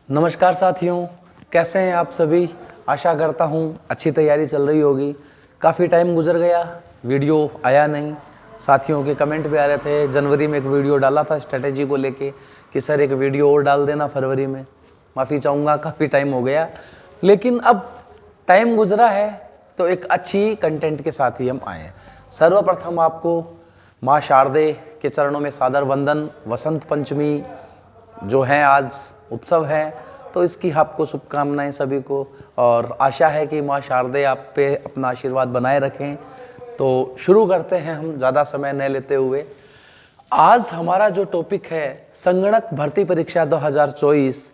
नमस्कार साथियों, कैसे हैं आप सभी। आशा करता हूँ अच्छी तैयारी चल रही होगी। काफ़ी टाइम गुजर गया, वीडियो आया नहीं। साथियों के कमेंट भी आ रहे थे। जनवरी में एक वीडियो डाला था स्ट्रेटेजी को लेके कि सर एक वीडियो और डाल देना फरवरी में। माफ़ी चाहूँगा, काफ़ी टाइम हो गया, लेकिन अब टाइम गुजरा है तो एक अच्छी कंटेंट के साथ ही हम आए हैं। सर्वप्रथम आपको माँ शारदे के चरणों में सादर वंदन। वसंत पंचमी जो है आज उत्सव है, तो इसकी आपको शुभकामनाएं सभी को, और आशा है कि माँ शारदे आप पे अपना आशीर्वाद बनाए रखें। तो शुरू करते हैं हम ज़्यादा समय न लेते हुए। आज हमारा जो टॉपिक है संगणक भर्ती परीक्षा 2024।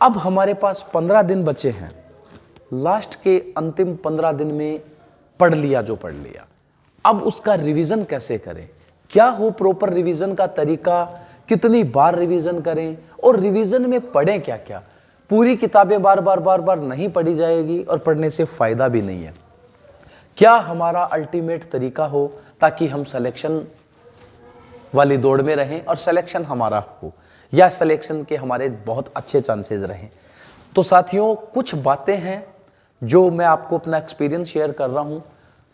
अब हमारे पास 15 दिन बचे हैं। लास्ट के अंतिम 15 दिन में पढ़ लिया जो पढ़ लिया, अब उसका रिवीजन कैसे करें, क्या हो प्रॉपर रिवीजन का तरीका, कितनी बार रिवीजन करें और रिवीजन में पढ़ें क्या क्या। पूरी किताबें बार बार नहीं पढ़ी जाएगी और पढ़ने से फायदा भी नहीं है। क्या हमारा अल्टीमेट तरीका हो ताकि हम सिलेक्शन वाली दौड़ में रहें और सिलेक्शन हमारा हो, या सिलेक्शन के हमारे बहुत अच्छे चांसेस रहें। तो साथियों, कुछ बातें हैं जो मैं आपको अपना एक्सपीरियंस शेयर कर रहा हूँ।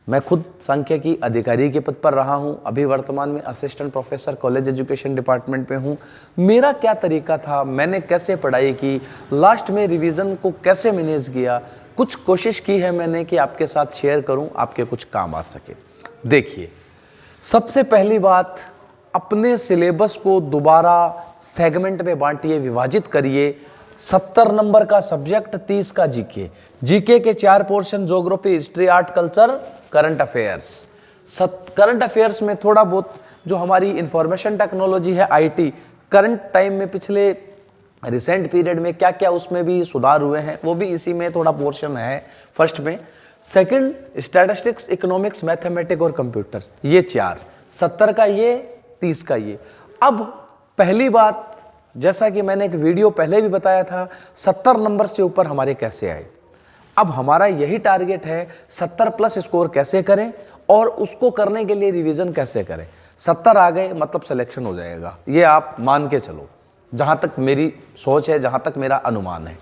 मैं खुद सांख्यिकी अधिकारी के पद पर रहा हूं, अभी वर्तमान में assistant professor college education department में हूं। मेरा क्या तरीका था, मैंने कैसे पढ़ाई की, लास्ट में रिवीजन को कैसे मैनेज किया, कुछ कोशिश की है मैंने कि आपके साथ शेयर करूं, आपके कुछ काम आ सके। देखिए, सबसे पहली बात, अपने सिलेबस को दोबारा सेगमेंट में बांटिए, विभाजित करिए। 70 नंबर का सब्जेक्ट, 30 का जीके। जीके के 4 portion, geography, history, art, culture, current affairs. Current affairs में थोड़ा बहुत जो हमारी इंफॉर्मेशन टेक्नोलॉजी है, आईटी, करंट टाइम में पिछले रिसेंट पीरियड में क्या क्या उसमें भी सुधार हुए हैं, वो भी इसी में थोड़ा पोर्शन है फर्स्ट में। सेकंड, स्टैटिस्टिक्स, इकोनॉमिक्स, मैथमेटिक्स और कंप्यूटर, ये 4। 70 का ये, 30 का ये। अब पहली बात, जैसा कि मैंने एक वीडियो पहले भी बताया था, 70 नंबर से ऊपर हमारे कैसे आए। अब हमारा यही टारगेट है, 70 प्लस स्कोर कैसे करें और उसको करने के लिए रिवीजन कैसे करें। 70 आ गए मतलब सिलेक्शन हो जाएगा, ये आप मान के चलो, जहां तक मेरी सोच है, जहां तक मेरा अनुमान है।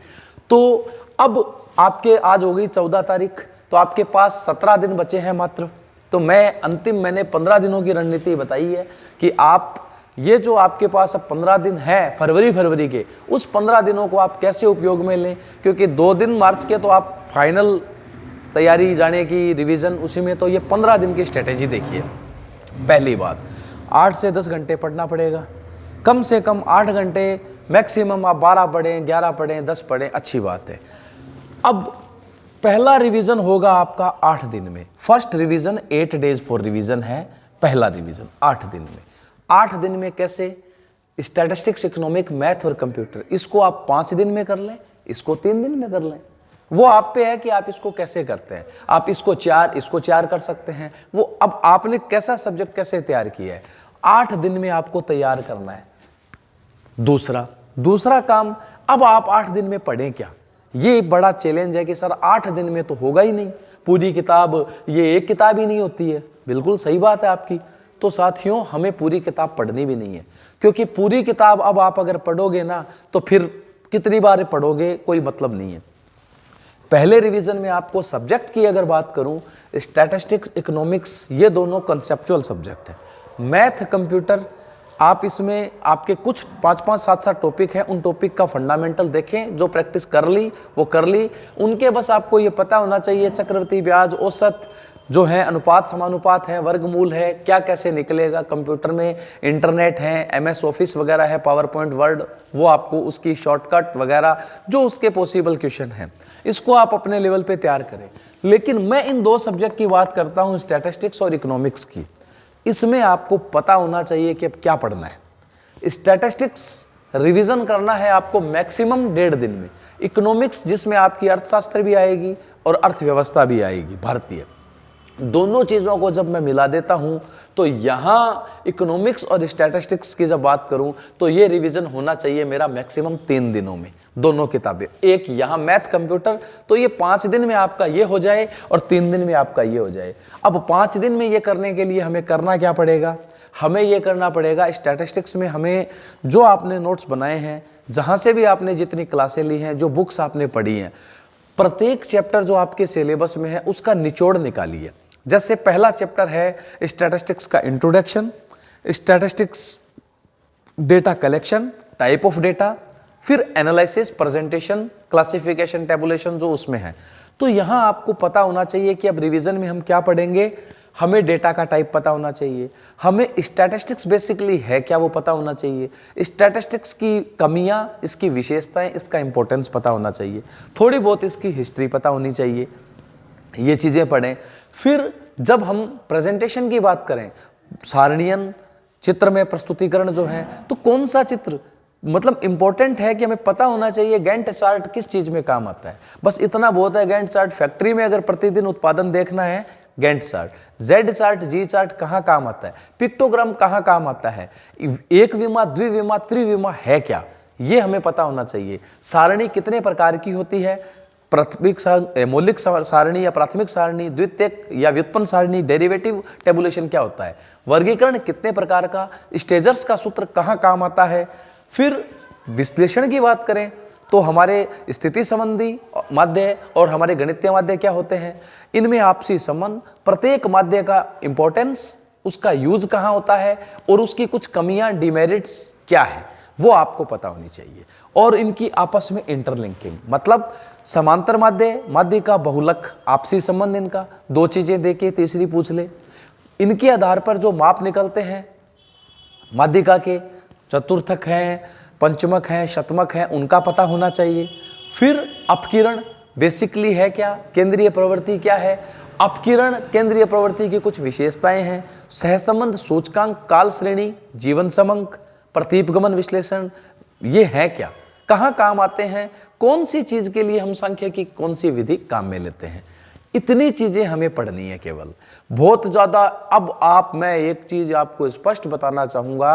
तो अब आपके आज हो गई 14 तारीख, तो आपके पास 17 दिन बचे हैं मात्र। तो मैंने 15 दिनों की रणनीति बताई है कि आप ये जो आपके पास अब 15 दिन है फरवरी के, उस 15 दिनों को आप कैसे उपयोग में लें, क्योंकि 2 दिन मार्च के तो आप फाइनल तैयारी जाने की रिवीजन उसी में, तो ये 15 दिन की स्ट्रेटेजी देखिए। पहली बात, 8 से 10 घंटे पढ़ना पड़ेगा, कम से कम 8 घंटे, मैक्सिमम आप 12 पढ़ें, 11 पढ़ें, 10 पढ़ें, अच्छी बात है। अब पहला रिवीजन होगा आपका 8 दिन में। First revision 8 days for revision है, पहला रिवीजन 8 दिन में। 8 दिन में कैसे? स्टैटिस्टिक्स, इकोनॉमिक, मैथ और कंप्यूटर, इसको आप 5 दिन में कर लें, इसको 3 दिन में कर लें। वो आप पे है कि आप इसको कैसे करते हैं। आप इसको 4 कर सकते हैं। वो अब आपने कैसा सब्जेक्ट कैसे तैयार किया है, 8 दिन में आपको तैयार करना है। दूसरा काम, अब आप 8 दिन में पढ़ें क्या। ये बड़ा चैलेंज है कि सर 8 दिन में तो होगा ही नहीं पूरी किताब, ये एक किताब ही नहीं होती है। बिल्कुल सही बात है आपकी। तो साथियों, हमें पूरी किताब पढ़नी भी नहीं है, क्योंकि पूरी किताब अब आप अगर पढ़ोगे ना तो फिर कितनी बार पढ़ोगे, कोई मतलब नहीं है। पहले रिवीजन में आपको सब्जेक्ट की अगर बात करूं, स्टैटिस्टिक्स, इकोनॉमिक्स, ये दोनों कंसेप्चुअल सब्जेक्ट है। मैथ, कंप्यूटर, आप इसमें आपके कुछ 5-5, 7-7 टॉपिक हैं, उन टॉपिक का फंडामेंटल देखें। जो प्रैक्टिस कर ली वो कर ली, उनके बस आपको ये पता होना चाहिए चक्रवृद्धि ब्याज, औसत जो है, अनुपात, समानुपात है, वर्गमूल है, क्या कैसे निकलेगा। कंप्यूटर में इंटरनेट है, MS ऑफिस वगैरह है, पावर पॉइंट, वर्ड, वो आपको उसकी शॉर्टकट वगैरह जो उसके पॉसिबल क्वेश्चन हैं, इसको आप अपने लेवल पे तैयार करें। लेकिन मैं इन 2 सब्जेक्ट की बात करता हूँ, स्टैटिस्टिक्स और इकोनॉमिक्स की। इसमें आपको पता होना चाहिए कि अब क्या पढ़ना है। स्टैटिस्टिक्स रिवीजन करना है आपको मैक्सिमम 1.5 दिन में। इकोनॉमिक्स, जिसमें आपकी अर्थशास्त्र भी आएगी और अर्थव्यवस्था भी आएगी भारतीय, दोनों चीज़ों को जब मैं मिला देता हूं तो यहाँ इकोनॉमिक्स और स्टैटिस्टिक्स की जब बात करूं तो ये रिवीजन होना चाहिए मेरा मैक्सिमम 3 दिनों में, दोनों किताबें। एक यहाँ मैथ, कंप्यूटर, तो ये 5 दिन में आपका ये हो जाए और 3 दिन में आपका ये हो जाए। अब 5 दिन में ये करने के लिए हमें करना क्या पड़ेगा, हमें ये करना पड़ेगा, स्टैटिस्टिक्स में हमें जो आपने नोट्स बनाए हैं जहाँ से भी आपने जितनी क्लासें ली हैं, जो बुक्स आपने पढ़ी हैं, प्रत्येक चैप्टर जो आपके सिलेबस में है उसका निचोड़ निकालिए। जैसे पहला चैप्टर है स्टैटिस्टिक्स का introduction, statistics data collection, type of data, फिर एनालिसिस, प्रेजेंटेशन, क्लासिफिकेशन, टेबुलेशन जो उसमें है। तो यहाँ आपको पता होना चाहिए कि अब रिवीजन में हम क्या पढ़ेंगे। हमें डेटा का टाइप पता होना चाहिए, हमें स्टैटिस्टिक्स बेसिकली है क्या वो पता होना चाहिए, स्टैटिस्टिक्स की कमियां, इसकी विशेषताएं, इसका इंपॉर्टेंस पता होना चाहिए, थोड़ी बहुत इसकी हिस्ट्री पता होनी चाहिए, ये चीज़ें पढ़ें। फिर जब हम प्रेजेंटेशन की बात करें, सारणियन चित्र में प्रस्तुतिकरण जो है, तो कौन सा चित्र मतलब इंपॉर्टेंट है कि हमें पता होना चाहिए गैंट चार्ट किस चीज़ में काम आता है। बस इतना बहुत है, गैंट चार्ट फैक्ट्री में अगर प्रतिदिन उत्पादन देखना है, गैंट चार्ट, जेड चार्ट, जी चार्ट कहाँ काम आता है, पिक्टोग्राम कहाँ काम आता है, एक विमा, द्विविमा, त्रिविमा है क्या, ये हमें पता होना चाहिए। सारणी कितने प्रकार की होती है, प्राथमिक मौलिक सारणी या प्राथमिक सारणी, द्वितीयक या व्युत्पन्न सारणी, डेरिवेटिव टेबुलेशन क्या होता है, वर्गीकरण कितने प्रकार का, स्टेजर्स का सूत्र कहाँ काम आता है। फिर विश्लेषण की बात करें तो हमारे स्थिति संबंधी माध्य और हमारे गणितीय माध्य क्या होते हैं, इनमें आपसी संबंध, प्रत्येक माध्य का इंपॉर्टेंस, उसका यूज कहाँ होता है और उसकी कुछ कमियां, डिमेरिट्स क्या है, वो आपको पता होनी चाहिए। और इनकी आपस में इंटरलिंकिंग, मतलब समांतर माध्य, माध्य का बहुलक, आपसी संबंध, इनका दो चीजें देके तीसरी पूछ ले, इनके आधार पर जो माप निकलते हैं माध्यिका के, चतुर्थक हैं, पंचमक हैं, शतमक हैं, उनका पता होना चाहिए। फिर अपकिरण बेसिकली है क्या, केंद्रीय प्रवृत्ति क्या है, अपकिरण केंद्रीय प्रवृत्ति की कुछ विशेषताएं हैं, सहसंबंध, सूचकांक, काल श्रेणी, जीवन समंक, प्रतीपगमन विश्लेषण, ये है क्या, कहाँ काम आते हैं, कौन सी चीज के लिए हम सांख्य की कौन सी विधि काम में लेते हैं, इतनी चीजें हमें पढ़नी है केवल, बहुत ज्यादा। अब मैं एक चीज आपको स्पष्ट बताना चाहूंगा,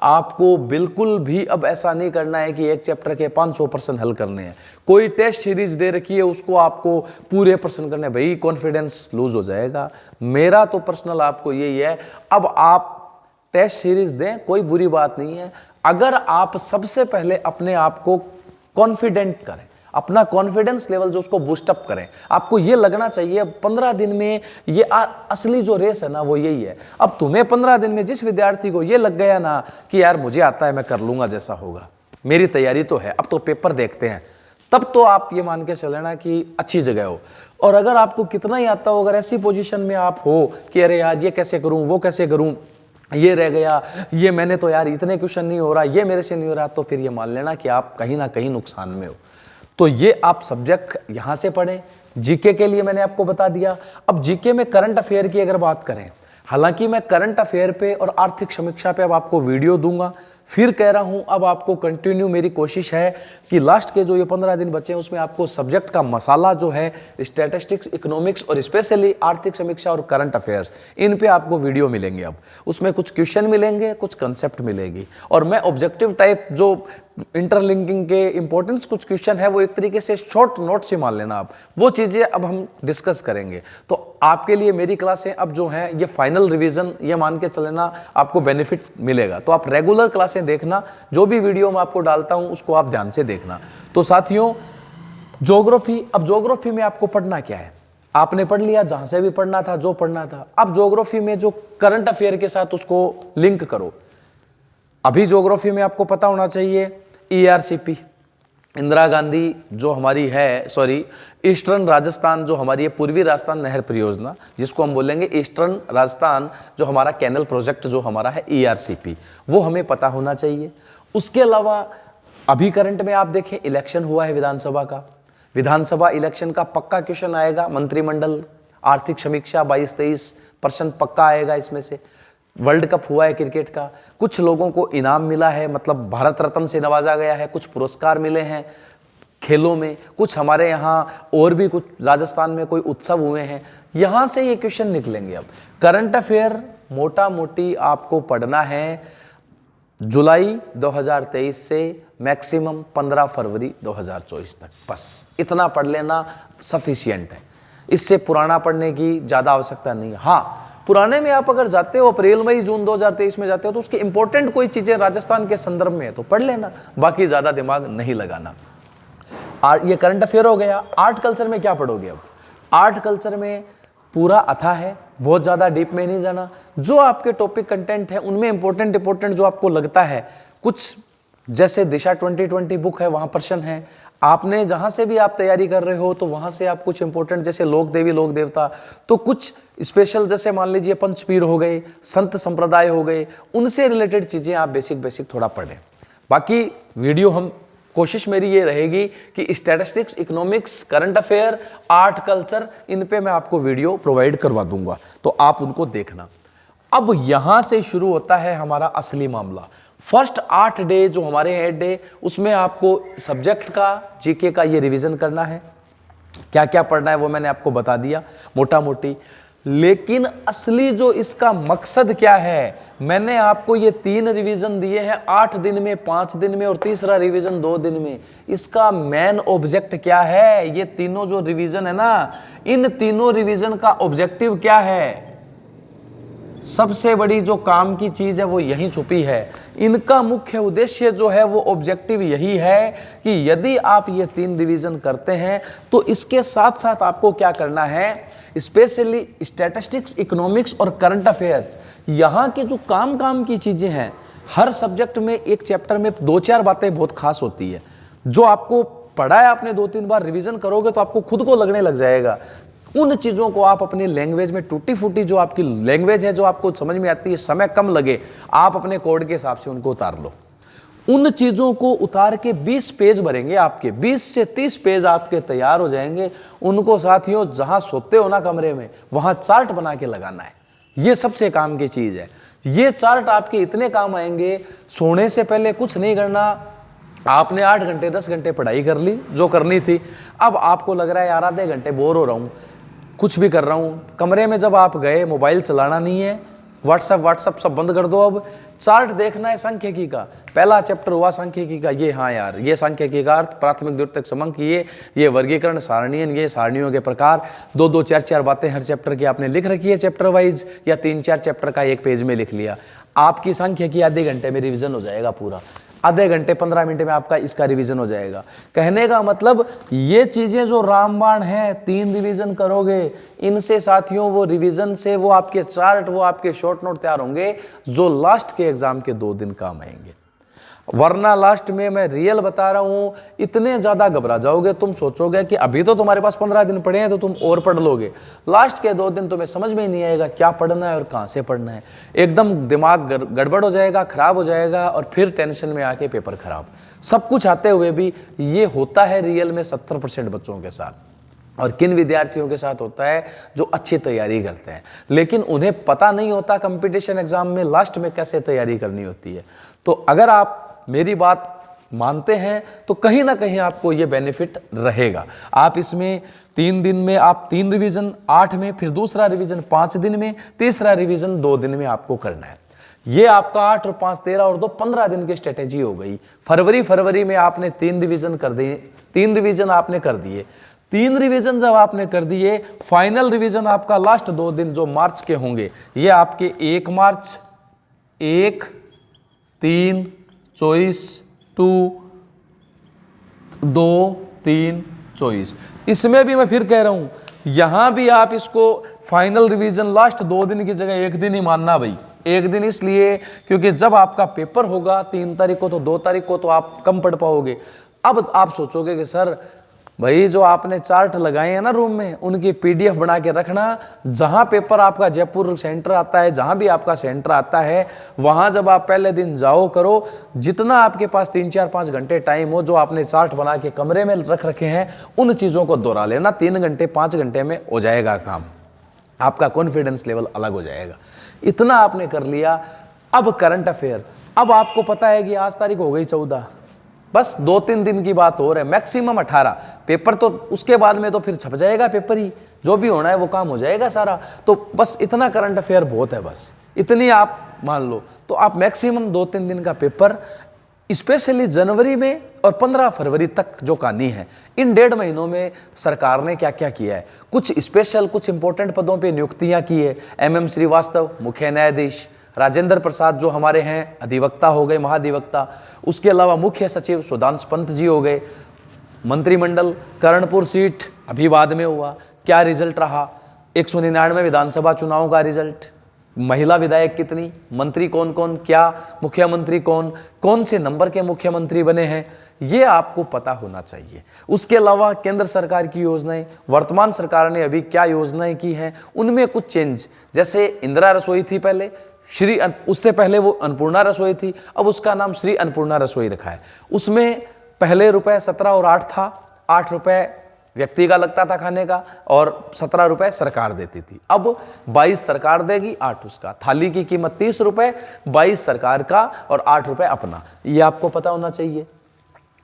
आपको बिल्कुल भी अब ऐसा नहीं करना है कि एक चैप्टर के 500 प्रश्न हल करने हैं, कोई टेस्ट सीरीज दे रखी है उसको आपको पूरे प्रश्न करने, भाई कॉन्फिडेंस लूज हो जाएगा। मेरा तो पर्सनल आपको यही है, अब आप टेस्ट सीरीज दें, कोई बुरी बात नहीं है, अगर आप सबसे पहले अपने आप को कॉन्फिडेंट करें, अपना कॉन्फिडेंस लेवल जो उसको बूस्टअप करें, आपको ये लगना चाहिए 15 दिन में ये असली जो रेस है ना वो यही है। अब तुम्हें 15 दिन में जिस विद्यार्थी को ये लग गया ना कि यार मुझे आता है, मैं कर लूंगा, जैसा होगा, मेरी तैयारी तो है, अब तो पेपर देखते हैं, तब तो आप ये मान के चलेना कि अच्छी जगह हो। और अगर आपको कितना ही आता हो, अगर ऐसी पोजीशन में आप हो कि अरे यार ये कैसे करूं, वो कैसे करूं, ये रह गया, ये मैंने तो यार इतने क्वेश्चन नहीं हो रहा, ये मेरे से नहीं हो रहा, तो फिर ये मान लेना कि आप कहीं ना कहीं नुकसान में हो। तो ये आप सब्जेक्ट यहां से पढ़ें। जीके के लिए मैंने आपको बता दिया। अब जीके में करंट अफेयर की अगर बात करें, हालांकि मैं करंट अफेयर पे और आर्थिक समीक्षा पे अब आपको वीडियो दूंगा, फिर कह रहा हूं अब आपको कंटिन्यू मेरी कोशिश है कि लास्ट के जो ये 15 दिन बचे हैं उसमें आपको सब्जेक्ट का मसाला जो है स्टैटिस्टिक्स, इकोनॉमिक्स और स्पेशली आर्थिक समीक्षा और करंट अफेयर्स, इन पे आपको वीडियो मिलेंगे। अब उसमें कुछ क्वेश्चन मिलेंगे, कुछ कंसेप्ट मिलेगी, और मैं ऑब्जेक्टिव टाइप जो इंटरलिंकिंग के इंपॉर्टेंस कुछ क्वेश्चन है वो एक तरीके से शॉर्ट नोट से मान लेना, आप वो चीजें अब हम डिस्कस करेंगे। तो आपके लिए मेरी क्लासें अब जो हैं ये फाइनल रिवीजन, ये मान के चलना आपको बेनिफिट मिलेगा। तो आप रेगुलर क्लासें देखना, जो भी वीडियो मैं आपको डालता हूं उसको आप ध्यान से देखना। तो साथियों, ज्योग्राफी, अब ज्योग्राफी में आपको पढ़ना क्या है, आपने पढ़ लिया जहां से भी पढ़ना था, जो पढ़ना था। अब ज्योग्राफी में जो करंट अफेयर के साथ उसको लिंक करो। अभी ज्योग्राफी में आपको पता होना चाहिए ERCP, इंदिरा गांधी जो हमारी है, सॉरी ईस्टर्न राजस्थान जो हमारी है, पूर्वी राजस्थान नहर परियोजना, जिसको हम बोलेंगे ईस्टर्न राजस्थान, जो हमारा कैनल प्रोजेक्ट जो हमारा है ERCP, वो हमें पता होना चाहिए। उसके अलावा अभी करंट में आप देखें इलेक्शन हुआ है विधानसभा का, विधानसभा इलेक्शन का पक्का क्वेश्चन आएगा, मंत्रिमंडल आर्थिक समीक्षा 22-23% पक्का आएगा इसमें से। वर्ल्ड कप हुआ है क्रिकेट का, कुछ लोगों को इनाम मिला है, मतलब भारत रत्न से नवाजा गया है, कुछ पुरस्कार मिले हैं खेलों में, कुछ हमारे यहाँ और भी कुछ राजस्थान में कोई उत्सव हुए हैं, यहाँ से ये क्वेश्चन निकलेंगे। अब करंट अफेयर मोटा मोटी आपको पढ़ना है जुलाई 2023 से मैक्सिमम 15 फरवरी 2024 तक, बस इतना पढ़ लेना सफिशिएंट है, इससे पुराना पढ़ने की ज़्यादा आवश्यकता नहीं है। हाँ, पुराने में आप अगर जाते हो अप्रैल मई जून 2023 में जाते हो तो उसकी इंपॉर्टेंट कोई चीजें राजस्थान के संदर्भ में है तो पढ़ लेना, बाकी ज्यादा दिमाग नहीं लगाना। ये करंट अफेयर हो गया। आर्ट कल्चर में क्या पढ़ोगे? अब आर्ट कल्चर में पूरा अथा है, बहुत ज़्यादा डीप में नहीं जाना। जो आपके टॉपिक कंटेंट है उनमें इंपॉर्टेंट जो आपको लगता है, कुछ जैसे दिशा 2020 बुक है, वहाँ प्रश्न है। आपने जहाँ से भी आप तैयारी कर रहे हो तो वहाँ से आप कुछ इंपॉर्टेंट, जैसे लोक देवी लोक देवता, तो कुछ स्पेशल जैसे मान लीजिए पंचपीर हो गए, संत संप्रदाय हो गए, उनसे रिलेटेड चीज़ें आप बेसिक थोड़ा पढ़ें। बाकी वीडियो हम कोशिश मेरी ये रहेगी कि statistics, economics, current affair, art culture, इन पे मैं आपको वीडियो प्रोवाइड करवा दूंगा, तो आप उनको देखना। अब यहां से शुरू होता है हमारा असली मामला। फर्स्ट 8 डे जो हमारे 8 डे, उसमें आपको सब्जेक्ट का, जीके का ये रिवीजन करना है। क्या क्या पढ़ना है वो मैंने आपको बता दिया मोटा मोटी, लेकिन असली जो इसका मकसद क्या है, मैंने आपको ये 3 रिवीजन दिए हैं, 8 दिन में, 5 दिन में और तीसरा रिवीजन 2 दिन में। इसका मेन ऑब्जेक्ट क्या है? ये तीनों जो रिवीजन है ना, इन तीनों रिवीजन का ऑब्जेक्टिव क्या है? सबसे बड़ी जो काम की चीज है वो यही छुपी है। इनका मुख्य उद्देश्य जो है वो ऑब्जेक्टिव यही है कि यदि आप ये 3 रिवीजन करते हैं तो इसके साथ साथ आपको क्या करना है, स्पेशली स्टैटिस्टिक्स, इकोनॉमिक्स और करंट अफेयर्स, यहाँ के जो काम की चीजें हैं, हर सब्जेक्ट में एक चैप्टर में 2-4 बातें बहुत खास होती है। जो आपको पढ़ा है आपने 2-3 बार रिवीजन करोगे तो आपको खुद को लगने लग जाएगा। उन चीज़ों को आप अपनी लैंग्वेज में, टूटी फूटी जो आपकी लैंग्वेज है, जो आपको समझ में आती है, समय कम लगे, आप अपने कोड के हिसाब से उनको उतार लो। उन चीज़ों को उतार के 20 पेज भरेंगे आपके, 20 से 30 पेज आपके तैयार हो जाएंगे। उनको साथियों जहां सोते हो ना कमरे में, वहां चार्ट बना के लगाना है। ये सबसे काम की चीज़ है। ये चार्ट आपके इतने काम आएंगे, सोने से पहले कुछ नहीं करना। आपने 8 घंटे 10 घंटे पढ़ाई कर ली जो करनी थी, अब आपको लग रहा है यार आधे घंटे बोर हो रहा हूँ, कुछ भी कर रहा हूँ। कमरे में जब आप गए, मोबाइल चलाना नहीं है, व्हाट्सएप सब बंद कर दो। अब चार्ट देखना है सांख्यिकी का। पहला चैप्टर हुआ सांख्यिकी का, ये हाँ यार, ये सांख्यिकी का अर्थ, प्राथमिक द्वितीयक समंक, ये वर्गीकरण, सारणीयन, ये सारणियों के प्रकार, 2-2, 4-4 बातें हर चैप्टर की आपने लिख रखी है चैप्टर वाइज, या 3-4 चैप्टर का एक पेज में लिख लिया। आपकी सांख्यिकी आधे घंटे में रिविजन हो जाएगा पूरा। आधे घंटे 15 मिनट में आपका इसका रिवीजन हो जाएगा। कहने का मतलब ये चीजें जो रामबाण हैं, 3 रिवीजन करोगे, इनसे साथियों वो रिवीजन से वो आपके चार्ट, वो आपके शॉर्ट नोट तैयार होंगे जो लास्ट के एग्जाम के 2 दिन काम आएंगे। वरना लास्ट में मैं रियल बता रहा हूं, इतने ज्यादा घबरा जाओगे, तुम सोचोगे कि अभी तो तुम्हारे पास 15 दिन पड़े हैं तो तुम और पढ़ लोगे। लास्ट के 2 दिन तुम्हें समझ में ही नहीं आएगा क्या पढ़ना है और कहां से पढ़ना है। एकदम दिमाग गड़बड़ हो जाएगा, खराब हो जाएगा, और फिर टेंशन में आके पेपर खराब। सब कुछ आते हुए भी ये होता है रियल में 70% बच्चों के साथ, और किन विद्यार्थियों के साथ होता है जो अच्छी तैयारी करते हैं, लेकिन उन्हें पता नहीं होता कंपटीशन एग्जाम में लास्ट में कैसे तैयारी करनी होती है। तो अगर आप मेरी बात मानते हैं तो कहीं ना कहीं आपको ये बेनिफिट रहेगा। आप इसमें 3 दिन में आप 3 रिवीजन, 8 में, फिर दूसरा रिवीजन 5 दिन में, तीसरा रिवीजन 2 दिन में आपको करना है। ये आपका 8 और 5 13 और 2 15 दिन की स्ट्रेटेजी हो गई। फरवरी में आपने 3 रिवीजन कर दिए, 3 रिवीजन आपने कर दिए। 3 रिवीजन जब आपने कर दिए, फाइनल रिवीजन आपका लास्ट 2 दिन जो मार्च के होंगे, ये आपके 1 मार्च, 1, 3, 24, 2, 3, 24। इसमें भी मैं फिर कह रहा हूं, यहां भी आप इसको फाइनल रिवीजन लास्ट 2 दिन की जगह 1 दिन ही मानना भाई। 1 दिन इसलिए क्योंकि जब आपका पेपर होगा 3 तारीख को, तो 2 तारीख को तो आप कम पढ़ पाओगे। अब आप सोचोगे कि सर भाई जो आपने चार्ट लगाए हैं ना रूम में, उनकी PDF बना के रखना। जहां पेपर आपका जयपुर सेंटर आता है, जहां भी आपका सेंटर आता है, वहां जब आप पहले दिन जाओ करो, जितना आपके पास 3, 4, 5 घंटे टाइम हो, जो आपने चार्ट बना के कमरे में रख रखे हैं, उन चीज़ों को दोहरा लेना। 3 घंटे 5 घंटे में हो जाएगा काम, आपका कॉन्फिडेंस लेवल अलग हो जाएगा। इतना आपने कर लिया। अब करंट अफेयर, अब आपको पता है कि आज तारीख हो गई 14, बस 2-3 दिन की बात हो रहा है, मैक्सिमम 18। पेपर तो उसके बाद में तो फिर छप जाएगा पेपर ही, जो भी होना है वो काम हो जाएगा सारा। तो बस इतना करंट अफेयर बहुत है, बस इतनी आप मान लो। तो आप मैक्सिमम 2-3 दिन का पेपर स्पेशली जनवरी में और 15 फरवरी तक जो कहानी है, इन 1.5 महीनों में सरकार ने क्या क्या किया है। कुछ स्पेशल, कुछ इंपॉर्टेंट पदों पे नियुक्तियां की है। MM श्रीवास्तव मुख्य न्यायाधीश, राजेंद्र प्रसाद जो हमारे हैं अधिवक्ता हो गए, महाधिवक्ता, उसके अलावा मुख्य सचिव सुधांश पंत जी हो गए। मंत्रिमंडल, कर्णपुर सीट अभी बाद में हुआ, क्या रिजल्ट रहा, 199 विधानसभा चुनाव का रिजल्ट, महिला विधायक कितनी, मंत्री कौन कौन, क्या मुख्यमंत्री कौन, कौन से नंबर के मुख्यमंत्री बने हैं, ये आपको पता होना चाहिए। उसके अलावा केंद्र सरकार की योजनाएं, वर्तमान सरकार ने अभी क्या योजनाएं की हैं, उनमें कुछ चेंज, जैसे इंदिरा रसोई थी पहले, उससे पहले वो अन्नपूर्णा रसोई थी, अब उसका नाम श्री अन्नपूर्णा रसोई रखा है। उसमें पहले रुपए 17 और 8 था, 8 रुपए व्यक्ति का लगता था खाने का और 17 रुपए सरकार देती थी। अब 22 सरकार देगी, 8 उसका। थाली की कीमत 30 रुपए, 22 सरकार का और 8 रुपए अपना, ये आपको पता होना चाहिए।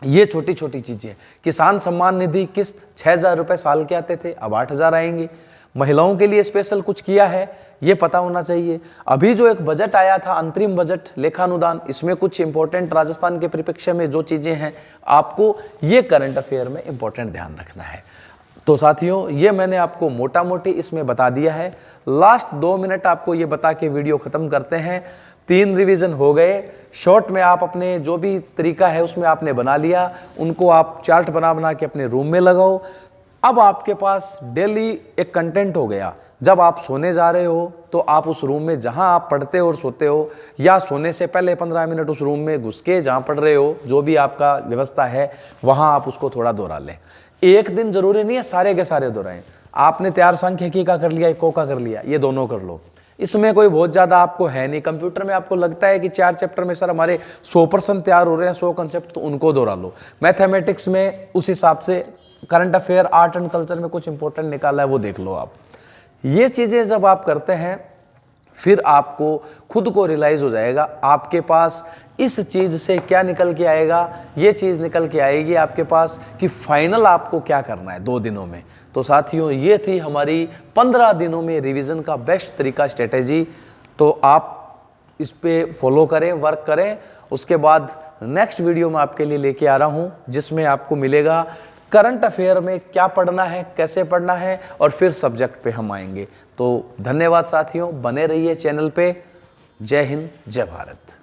ये छोटी छोटी चीजें। किसान सम्मान निधि किस्त 6,000 रुपए साल के आते थे, अब 8,000 आएंगे। महिलाओं के लिए स्पेशल कुछ किया है, ये पता होना चाहिए। अभी जो एक बजट आया था, अंतरिम बजट लेखानुदान, इसमें कुछ इंपॉर्टेंट राजस्थान के परिप्रेक्ष्य में जो चीजें हैं, आपको ये करंट अफेयर में इंपॉर्टेंट ध्यान रखना है। तो साथियों, ये मैंने आपको मोटा मोटी इसमें बता दिया है। लास्ट 2 मिनट आपको ये बता के वीडियो खत्म करते हैं। 3 रिवीजन हो गए। शॉर्ट में आप अपने जो भी तरीका है उसमें आपने बना लिया, उनको आप चार्ट बना बना के अपने रूम में लगाओ। अब आपके पास डेली एक कंटेंट हो गया। जब आप सोने जा रहे हो तो आप उस रूम में जहां आप पढ़ते हो और सोते हो, या सोने से पहले 15 मिनट उस रूम में घुस के जहां पढ़ रहे हो, जो भी आपका व्यवस्था है, वहां आप उसको थोड़ा दोहरा लें। एक दिन जरूरी नहीं है सारे के सारे दोहराएं। आपने तैयार सांख्यिकी का कर लिया, इको का कर लिया, ये दोनों कर लो। इसमें कोई बहुत ज़्यादा आपको है नहीं। कंप्यूटर में आपको लगता है कि 4 चैप्टर में सर हमारे 100% तैयार हो रहे हैं, 100 कंसेप्ट, तो उनको दोहरा लो। मैथमेटिक्स में उस हिसाब से, current affair, art and culture में कुछ इंपॉर्टेंट निकाला है, वो देख लो आप। ये चीज़ें जब आप करते हैं, फिर आपको खुद को रियलाइज हो जाएगा आपके पास इस चीज़ से क्या निकल के आएगा। ये चीज़ निकल के आएगी आपके पास कि फाइनल आपको क्या करना है 2 दिनों में। तो साथियों, ये थी हमारी 15 दिनों में रिवीजन का बेस्ट तरीका, स्ट्रेटेजी। तो आप इस पे फॉलो करें, वर्क करें। उसके बाद नेक्स्ट वीडियो में आपके लिए लेके आ रहा हूँ, जिसमें आपको मिलेगा करंट अफेयर में क्या पढ़ना है, कैसे पढ़ना है, और फिर सब्जेक्ट पे हम आएंगे। तो धन्यवाद साथियों, बने रहिए चैनल पे। जय हिंद, जय भारत।